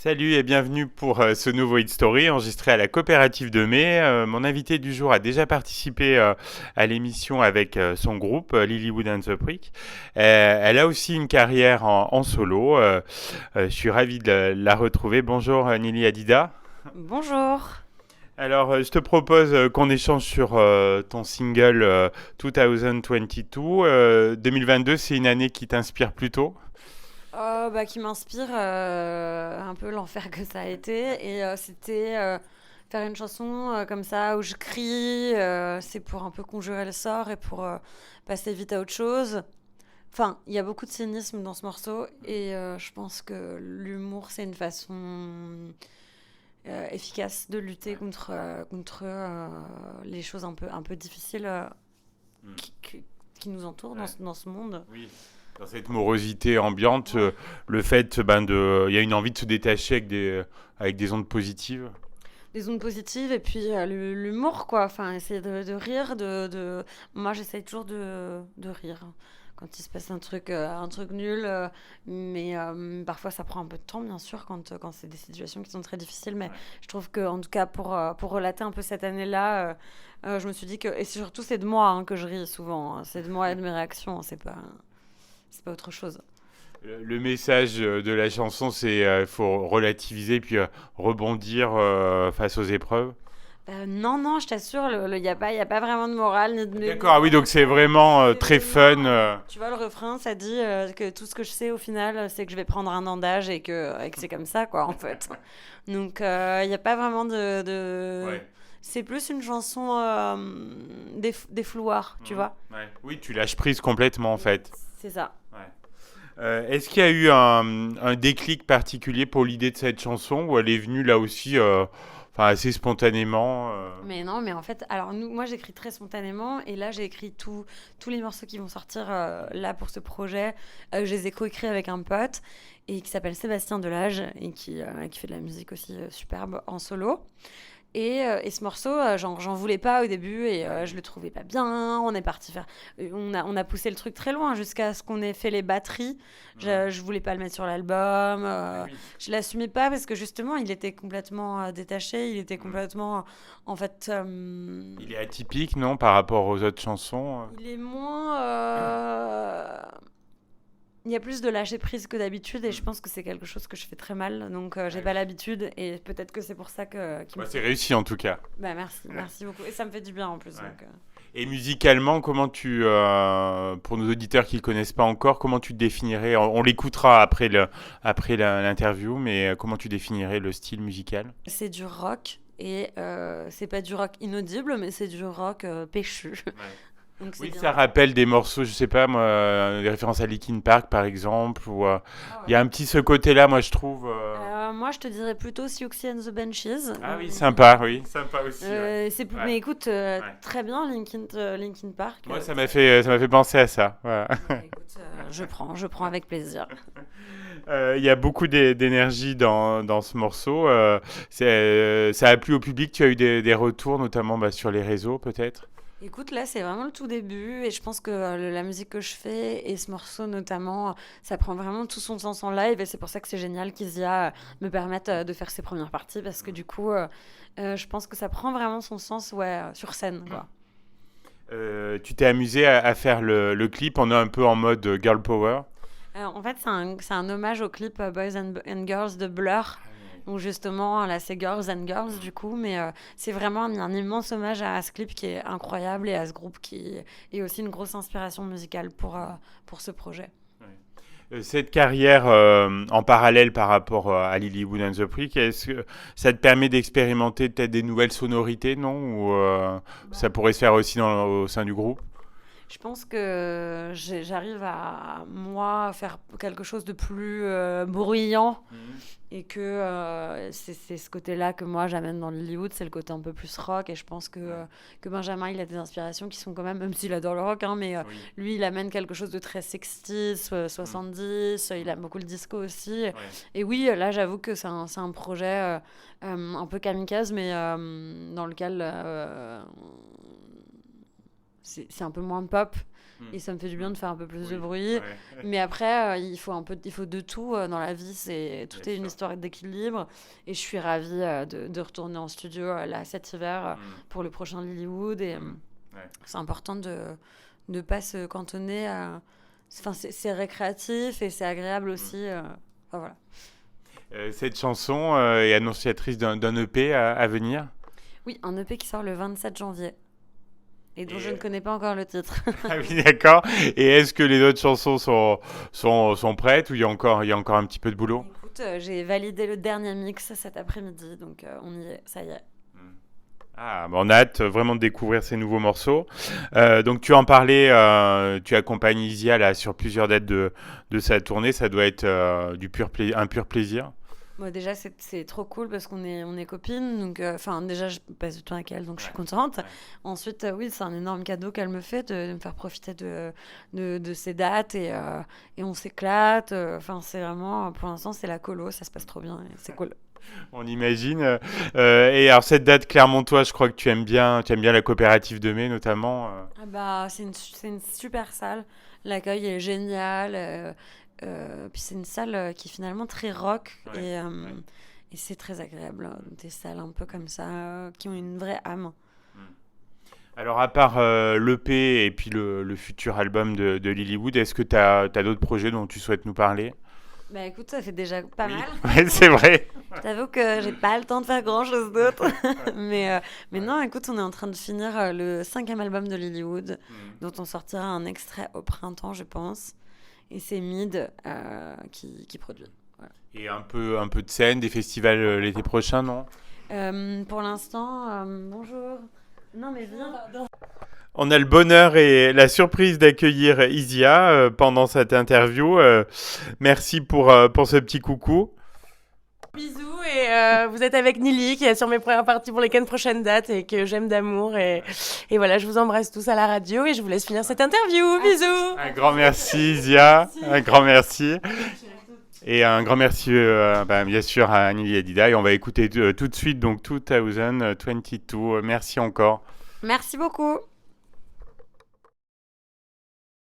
Salut et bienvenue pour ce nouveau Hit Story enregistré à la coopérative de Mai. Mon invité du jour a déjà participé à l'émission avec son groupe Lilywood and the Prick. Elle a aussi une carrière en solo. Je suis ravi de la retrouver. Bonjour Nili Hadida. Bonjour. Alors, je te propose qu'on échange sur ton single 2022. 2022, c'est une année qui t'inspire plutôt. Qui m'inspire un peu l'enfer que ça a été. Et c'était faire une chanson comme ça où je crie. C'est pour un peu conjurer le sort et pour passer vite à autre chose. Enfin, il y a beaucoup de cynisme dans ce morceau. Et je pense que l'humour, c'est une façon efficace de lutter Ouais. contre les choses un peu difficiles Mm. qui, qui- qui nous entourent Ouais. dans ce monde. Oui. Dans cette morosité ambiante, Ouais. le fait, il y a une envie de se détacher avec des ondes positives. Des ondes positives et puis l'humour quoi, enfin essayer de rire moi j'essaye toujours de rire quand il se passe un truc nul, mais parfois ça prend un peu de temps bien sûr quand c'est des situations qui sont très difficiles, mais Ouais. je trouve que en tout cas pour relater un peu cette année-là, je me suis dit que, et surtout c'est de moi hein, que je ris souvent, hein. C'est de moi et de mes réactions, hein. C'est pas autre chose. Le message de la chanson, c'est faut relativiser puis rebondir face aux épreuves. Non, non, je t'assure, y a pas vraiment de morale ni de D'accord, ah oui, donc c'est leçon. vraiment C'est très fun. vraiment. Tu vois, le refrain, ça dit que tout ce que je sais au final, c'est que je vais prendre un an d'âge et que c'est comme ça, quoi, en fait. Donc, il n'y a pas vraiment Ouais. C'est plus une chanson des fouloirs, tu Mhm. vois. Ouais. Oui, tu lâches prise complètement en fait. C'est ça. Ouais. Est-ce qu'il y a eu un déclic particulier pour l'idée de cette chanson ou elle est venue là aussi enfin, assez spontanément Mais non, mais en fait, alors moi j'écris très spontanément et là j'ai écrit tous les morceaux qui vont sortir là pour ce projet. Je les ai coécrits avec un pote et qui s'appelle Sébastien Delage et qui fait de la musique aussi superbe en solo. Et ce morceau, j'en voulais pas au début et je le trouvais pas bien. On est parti faire. On a poussé le truc très loin jusqu'à ce qu'on ait fait les batteries. Mhm. Je voulais pas le mettre sur l'album. Ah oui. Je l'assumais pas parce que justement, il était complètement détaché. Il était Mhm. complètement. En fait, Il est atypique, non, par rapport aux autres chansons il est moins. Il y a plus de lâcher prise que d'habitude et je Mhm. pense que c'est quelque chose que je fais très mal. Donc Ah j'ai pas oui. l'habitude et peut-être que c'est pour ça qu'il me Bah, faut. c'est réussi en tout cas. Bah merci, merci beaucoup. Et ça me fait du bien en plus. Ouais. Donc, Et musicalement, pour nos auditeurs qui ne le connaissent pas encore, comment tu te définirais, on l'écoutera après l'interview, mais comment tu définirais le style musical? c'est du rock et c'est pas du rock inaudible, mais c'est du rock péchu. Ouais. Donc c'est Oui, bien. ça rappelle des morceaux, je sais pas moi, des références à Linkin Park par exemple, ou Ah il y a ouais. un petit ce côté-là, moi je trouve. Moi, je te dirais plutôt Siouxsie and the Benches. Ah oui, sympa aussi, ouais. Ouais, Mais écoute, ouais. très bien, Linkin Park. Moi ça m'a fait penser à ça. Voilà. Bah, écoute, je prends avec plaisir. Il y a beaucoup d'énergie dans ce morceau. Ça a plu au public. Tu as eu des retours, notamment bah, sur les réseaux, peut-être. Écoute, là, c'est vraiment le tout début et je pense que la musique que je fais et ce morceau notamment, ça prend vraiment tout son sens en live et c'est pour ça que c'est génial qu'Isia me permette de faire ses premières parties parce que du coup, je pense que ça prend vraiment son sens ouais, sur scène, quoi. Tu t'es amusé à faire le clip. On est un peu en mode girl power. En fait, c'est un hommage au clip Boys and Girls de Blur. Ah oui. Donc justement, là, c'est Girls and Girls du coup, mais c'est vraiment un immense hommage à ce clip qui est incroyable et à ce groupe qui est aussi une grosse inspiration musicale pour ce projet. Cette carrière en parallèle par rapport à Lilywood and the Prick, est-ce que ça te permet d'expérimenter peut-être des nouvelles sonorités, non? Ou ça pourrait se faire aussi au sein du groupe? Je pense que j'arrive à, moi, faire quelque chose de plus bruyant Mhm. et que c'est ce côté-là que moi j'amène dans Hollywood, c'est le côté un peu plus rock et je pense Ouais. que Benjamin il a des inspirations qui sont quand même s'il adore le rock, hein, mais Oui. lui il amène quelque chose de très 60s, Mhm. 70, il aime beaucoup le disco aussi. Ouais. Et oui, là j'avoue que c'est un projet un peu kamikaze, mais dans lequel c'est un peu moins pop. Et ça me fait du bien de faire un peu plus de Oui, bruit. ouais. Mais après, il faut de tout dans la vie. Tout Bien est une sûr. histoire d'équilibre. Et je suis ravie de retourner en studio là cet hiver pour le prochain Lilywood. Et Ouais. c'est important de ne pas se cantonner à. Enfin, c'est récréatif et c'est agréable aussi. Enfin, voilà. Cette chanson est annonciatrice d'un EP à venir. Oui, un EP qui sort le 27 janvier. Et dont je ne Et... connais pas encore le titre. Ah oui, d'accord. Et est-ce que les autres chansons sont prêtes ou il y a encore un petit peu de boulot? Écoute, j'ai validé le dernier mix cet après-midi, donc on y est, ça y est. Ah, bah, on a hâte vraiment de découvrir ces nouveaux morceaux. Donc tu en parlais, tu accompagnes Isia là sur plusieurs dates de sa tournée. Ça doit être un pur plaisir. Moi, déjà, c'est trop cool parce on est copines. Donc, enfin, déjà, je passe du temps avec elle, donc je suis Ouais. contente. Ouais. Ensuite, oui, c'est un énorme cadeau qu'elle me fait de me faire profiter de ces dates et on s'éclate. Enfin, c'est vraiment, pour l'instant, c'est la colo, ça se passe trop bien et c'est cool. On imagine. Et alors cette date Clermontois, je crois que tu aimes bien la coopérative de mai notamment. Ah bah, c'est une super salle. L'accueil est génial. Puis c'est une salle qui est finalement très rock Ouais, ouais. et c'est très agréable. Des salles un peu comme ça qui ont une vraie âme. Alors à part l'EP et puis le futur album de Lilywood, est-ce que tu as d'autres projets dont tu souhaites nous parler? Bah écoute, ça fait déjà pas Oui, mal. ouais, c'est vrai. Je t'avoue que j'ai pas le temps de faire grand chose d'autre. Ouais. Mais Ouais. non, écoute, on est en train de finir le 5e album de Lilywood, Mm. dont on sortira un extrait au printemps, je pense. Et c'est Mid qui produit. Voilà. Et un peu de scène, des festivals l'été prochain, non? Pour l'instant, bonjour. Non, mais viens. On a le bonheur et la surprise d'accueillir Isia pendant cette interview. Merci pour ce petit coucou. Bisous et vous êtes avec Nili qui est sur mes premières parties pour les 15 prochaines dates et que j'aime d'amour et voilà, je vous embrasse tous à la radio et je vous laisse finir cette interview. Bisous. Un grand merci Isia, un grand merci. Et un grand merci bien sûr à Nili Hadida et on va écouter tout de suite donc 2022. Merci encore. Merci beaucoup.